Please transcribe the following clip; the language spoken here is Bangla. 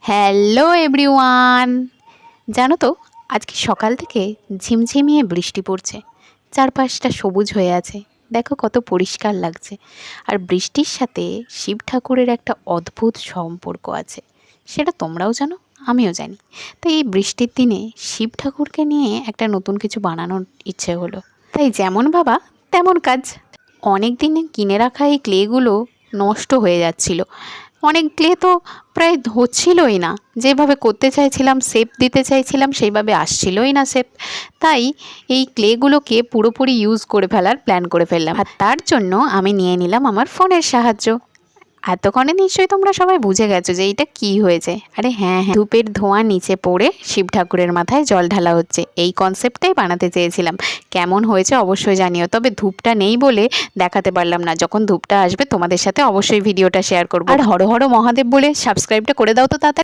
হ্যালো এভরিওয়ান, জানো তো আজকে সকাল থেকে ঝিমঝিমিয়ে বৃষ্টি পড়ছে। চারপাশটা সবুজ হয়ে আছে, দেখো কত পরিষ্কার লাগছে। আর বৃষ্টির সাথে শিব ঠাকুরের একটা অদ্ভুত সম্পর্ক আছে, সেটা তোমরাও জানো, আমিও জানি। তো এই বৃষ্টির দিনে শিব ঠাকুরকে নিয়ে একটা নতুন কিছু বানানোর ইচ্ছে হলো, তাই যেমন ভাবা তেমন কাজ। অনেক দিনে কিনে রাখা এই ক্লেগুলো নষ্ট হয়ে যাচ্ছিল। অনেক ক্লে তো প্রায় হচ্ছিলই না, যেভাবে করতে চাইছিলাম, শেপ দিতে চাইছিলাম, সেইভাবে আসছিলই না শেপ। তাই এই ক্লেগুলোকে পুরোপুরি ইউজ করে ফেলার প্ল্যান করে ফেললাম, আর তার জন্য আমি নিয়ে নিলাম আমার ফোনের সাহায্য। এতক্ষণে নিশ্চয়ই তোমরা সবাই বুঝে গেছো যে এইটা কি হয়েছে। আরে হ্যাঁ, ধূপের ধোঁয়া নিচে পড়ে শিব ঠাকুরের মাথায় জল ঢালা হচ্ছে, এই কনসেপ্টটাই বানাতে চেয়েছিলাম। কেমন হয়েছে অবশ্যই জানিও, তবে ধূপটা নেই বলে দেখাতে পারলাম না। যখন ধূপটা আসবে তোমাদের সাথে অবশ্যই ভিডিওটা শেয়ার করবো। আর হর হর মহাদেব বলে সাবস্ক্রাইবটা করে দাও তো তাড়াতাড়ি।